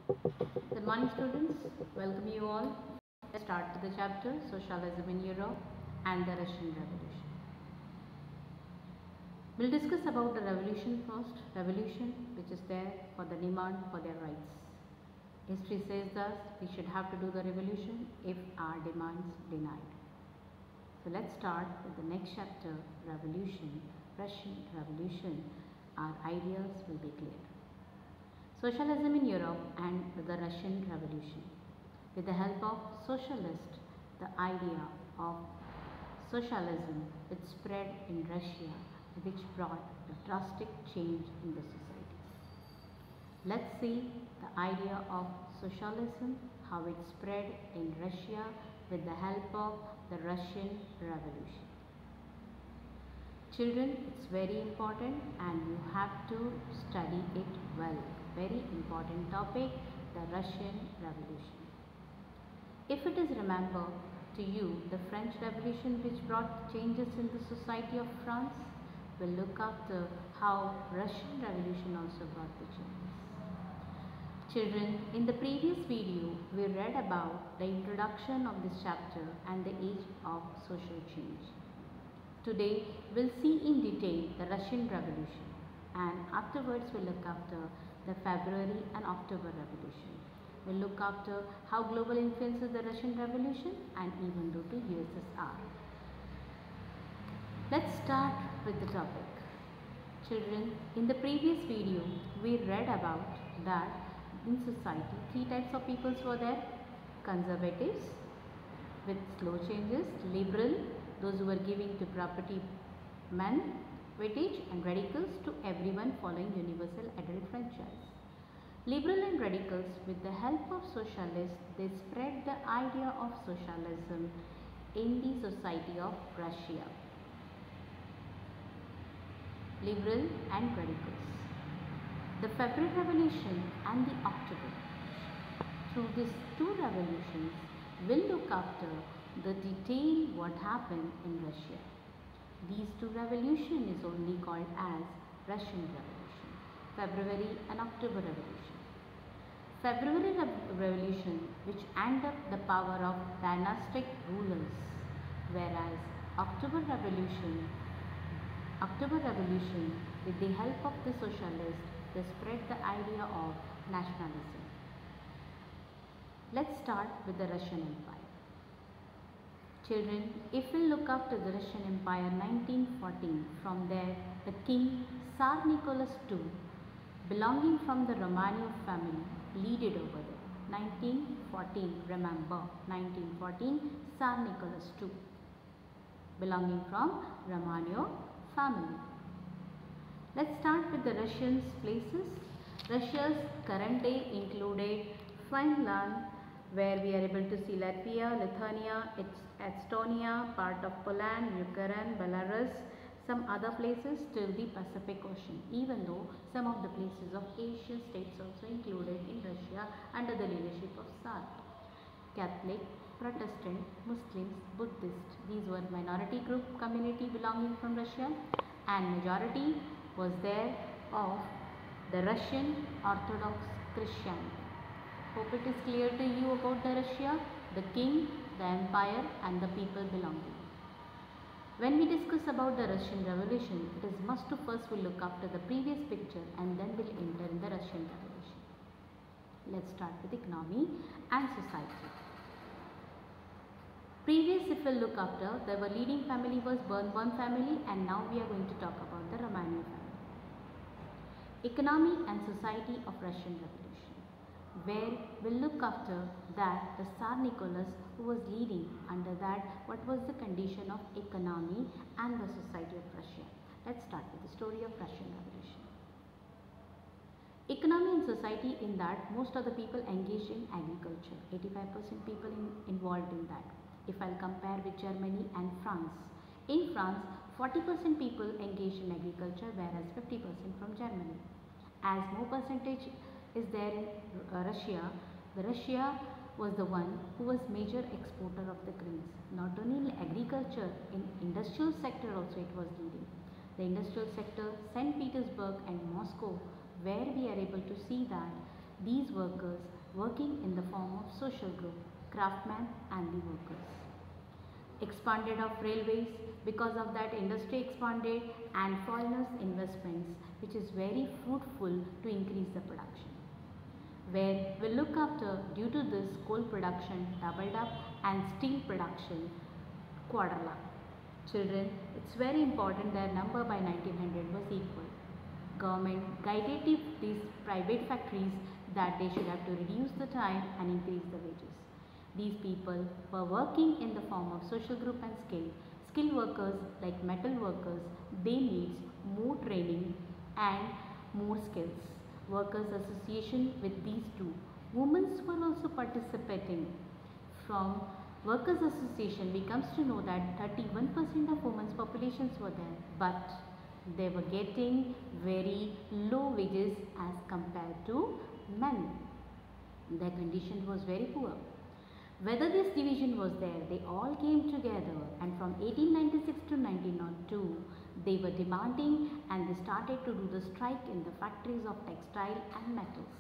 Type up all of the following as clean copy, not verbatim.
Good morning, students. Welcome you all. Let's start with the chapter Socialism in Europe and the Russian Revolution. We'll discuss about the revolution first. Revolution, which is there for the demand for their rights. History says thus we should have to do the revolution if our demands denied. So let's start with the next chapter, Revolution, Russian Revolution. Our ideas will be clear. Socialism in Europe and the Russian Revolution. With the help of socialists, the idea of socialism which spread in Russia, which brought a drastic change in the society. Let's see the idea of socialism, how it spread in Russia with the help of the Russian Revolution. Children, it's very important and you have to study it well. Very important topic, the Russian Revolution. If it is remembered to you, the French Revolution which brought changes in the society of France, will look after how Russian Revolution also brought the changes. Children, in the previous video, we read about the introduction of this chapter and the age of social change. Today, we'll see in detail the Russian Revolution and afterwards we'll look after the February and October Revolution. We'll look after how global influences the Russian Revolution and even though to USSR. Let's start with the topic. Children, in the previous video, we read about that in society, three types of peoples were there. Conservatives with slow changes, liberal, those who were giving to property men weightage, and radicals to everyone following universal adult franchise. Liberal and radicals, with the help of socialists, they spread the idea of socialism in the society of Russia. Liberal and radicals. The February Revolution and the October Revolution. Through these two revolutions, we'll look after the detail what happened in Russia. These two revolutions is only called as Russian Revolution, February and October Revolution. February Revolution which ended up the power of dynastic rulers, whereas October Revolution with the help of the socialists, they spread the idea of nationalism. Let's start with the Russian Empire. Children, if we look after the Russian Empire 1914, from there the king Tsar Nicholas II, belonging from the Romanov family, leaded over there. 1914, remember 1914, Tsar Nicholas II, belonging from Romanov family. Let's start with the Russians' places. Russia's current day included Finland, where we are able to see Latvia, Lithuania, Estonia, part of Poland, Ukraine, Belarus, some other places till the Pacific Ocean, even though some of the places of Asian states also included in Russia under the leadership of Tsar. Catholic, Protestant, Muslims, Buddhist, these were minority group community belonging from Russia, and majority was there of the Russian Orthodox Christianity. Hope it is clear to you about the Russia, the king, the empire and the people belonging. When we discuss about the Russian Revolution, it is must to first we look after the previous picture and then we'll enter in the Russian Revolution. Let's start with economy and society. Previous, if we look after, the leading family was Bourbon family, and now we are going to talk about the Romanov family. Economy and society of Russian Revolution, where we'll look after that the Tsar Nicholas who was leading under that what was the condition of economy and the society of Russia. Let's start with the story of Russian Revolution. Economy and society, in that most of the people engaged in agriculture, 85% people involved in that. If I'll compare with Germany and France, in France 40% people engaged in agriculture, whereas 50% from Germany. As more percentage is there in Russia, the Russia was the one who was major exporter of the grains. Not only in agriculture, in industrial sector also it was leading. The industrial sector, St. Petersburg and Moscow, where we are able to see that These workers working in the form of social group, craftsmen and the workers. Expanded of railways, because of that industry expanded, and foreigners investments, which is very fruitful to increase the production. Where we look after, due to this, coal production doubled up and steel production quadrupled. Children, it's very important that number by 1900 was equal. Government guided these private factories that they should have to reduce the time and increase the wages. These people were working in the form of social group and skill. Skilled workers like metal workers, they need more training and more skills. Workers association with these two. Women were also participating. From workers association we comes to know that 31% of women's populations were there, but they were getting very low wages as compared to men. Their condition was very poor. Whether this division was there, they all came together, and from 1896 to 1902, they were demanding and they started to do the strike in the factories of textile and metals.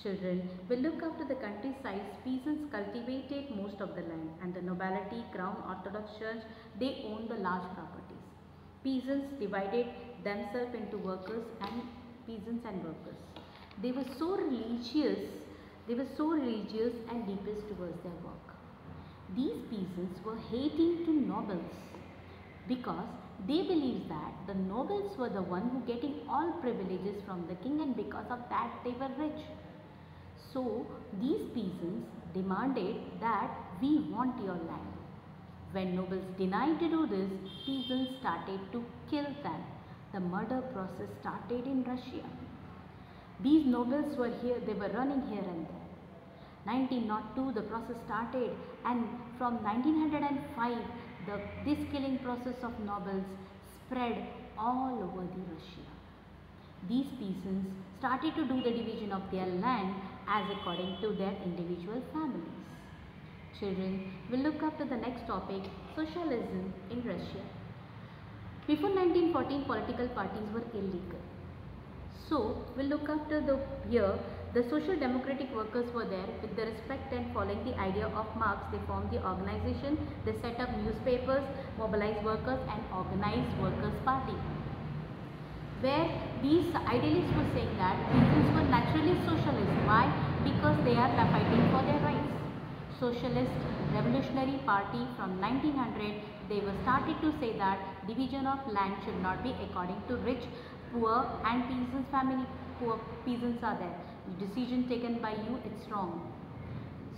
Children will look after the countryside. Peasants cultivated most of the land, and the nobility, crown, orthodox church, they owned the large properties. Peasants divided themselves into workers and peasants and workers. They were so religious and deepest towards their work. These peasants were hating to nobles because they believed that the nobles were the one who getting all privileges from the king, and because of that they were rich. So these peasants demanded that we want your land. When nobles denied to do this, peasants started to kill them. The murder process started in Russia. These nobles were here, they were running here and there. 1902 the process started, and from 1905 this killing process of nobles spread all over the Russia. These peasants started to do the division of their land as according to their individual families. Children will look up to the next topic, socialism in Russia. Before 1914, political parties were illegal. So we'll look after the social democratic workers were there with the respect and following the idea of Marx. They formed the organization, they set up newspapers, mobilized workers and organized workers party. Where these idealists were saying that peasants were naturally socialist. Why? Because they are fighting for their rights. Socialist Revolutionary Party from 1900, they were started to say that division of land should not be according to rich, poor and peasants family. Poor peasants are there. The decision taken by you, it's wrong.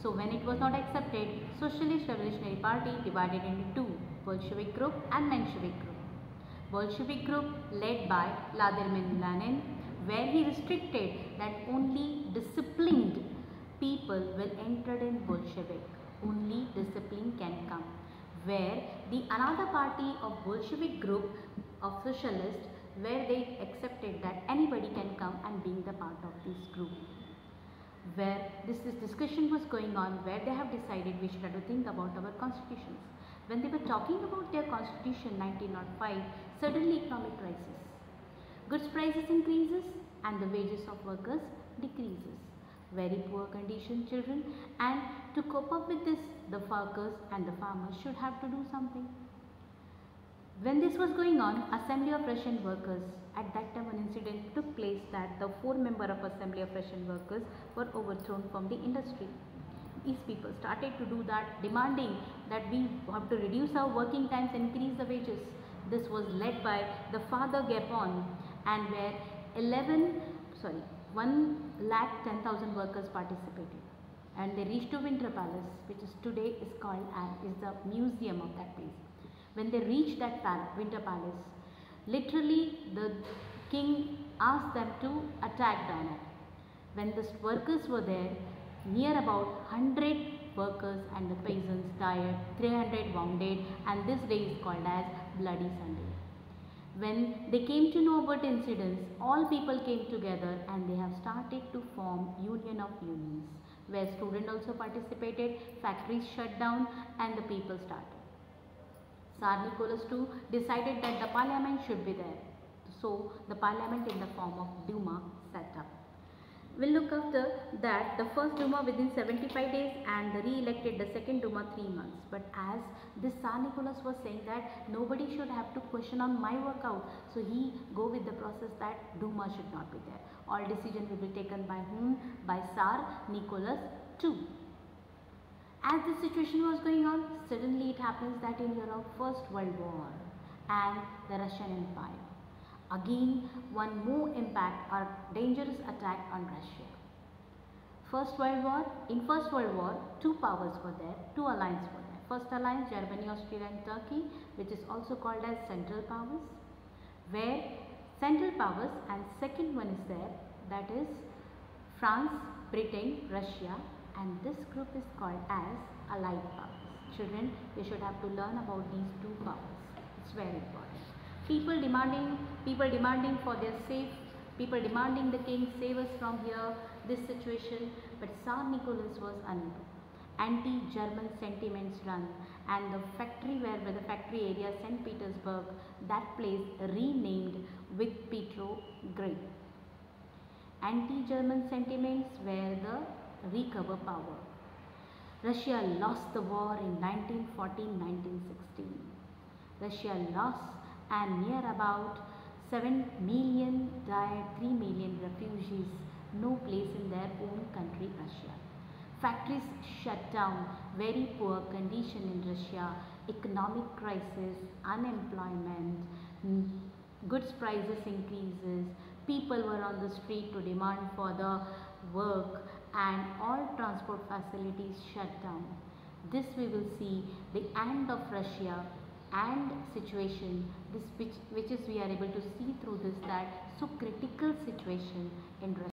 So when it was not accepted, Socialist Revolutionary Party divided into two, Bolshevik group and Menshevik group. Bolshevik group led by Vladimir Lenin, where he restricted that only disciplined people will enter in Bolshevik. Only discipline can come. Where the another party of Bolshevik group of socialists, where they accepted that anybody can come and being the part of this group. Where this discussion was going on, where they have decided we should have to think about our constitutions. When they were talking about their constitution 1905, suddenly economic crisis. Goods prices increases and the wages of workers decreases. Very poor condition, children, and to cope up with this, the workers and the farmers should have to do something. When this was going on, Assembly of Russian Workers, at that time an incident took place that the 4 members of Assembly of Russian Workers were overthrown from the industry. These people started to do that, demanding that we have to reduce our working times and increase the wages. This was led by the Father Gapon, and where 1,10,000 workers participated, and they reached to Winter Palace, which is today is called as the museum of that place. When they reached that Winter Palace, literally the king asked them to attack down it. When the workers were there, near about 100 workers and the peasants died, 300 wounded, and this day is called as Bloody Sunday. When they came to know about incidents, all people came together and they have started to form Union of Unions, where students also participated, factories shut down and the people started. Tsar Nicholas II decided that the parliament should be there. So the parliament in the form of Duma set up. We'll look after that the first Duma within 75 days and the re-elected the second Duma 3 months. But as this Tsar Nicholas was saying that nobody should have to question on my workout, so he go with the process that Duma should not be there. All decision will be taken by whom? By Tsar Nicholas II. As this situation was going on, suddenly it happens that in Europe, First World War and the Russian Empire. Again, one more impact or dangerous attack on Russia. First World War. In First World War, two powers were there, two alliances were there. First alliance, Germany, Austria and Turkey, which is also called as Central Powers, where Central Powers, and second one is there, that is France, Britain, Russia, and this group is called as Allied Powers. Children, you should have to learn about these two powers. It's very important. People demanding for their people demanding the king save us from here, this situation, but Tsar Nicholas was unable. Anti-German sentiments run, and the factory where the factory area St. Petersburg, that place renamed with Petrograd. Anti-German sentiments were the recover power. Russia lost the war in 1914-1916. Russia lost, and near about 7 million died, 3 million refugees, no place in their own country, Russia. Factories shut down, very poor condition in Russia, economic crisis, unemployment, goods prices increases, people were on the street to demand for the work, and all transport facilities shut down. This we will see the end of Russia and situation, this which is we are able to see through this, that so critical situation in Russia.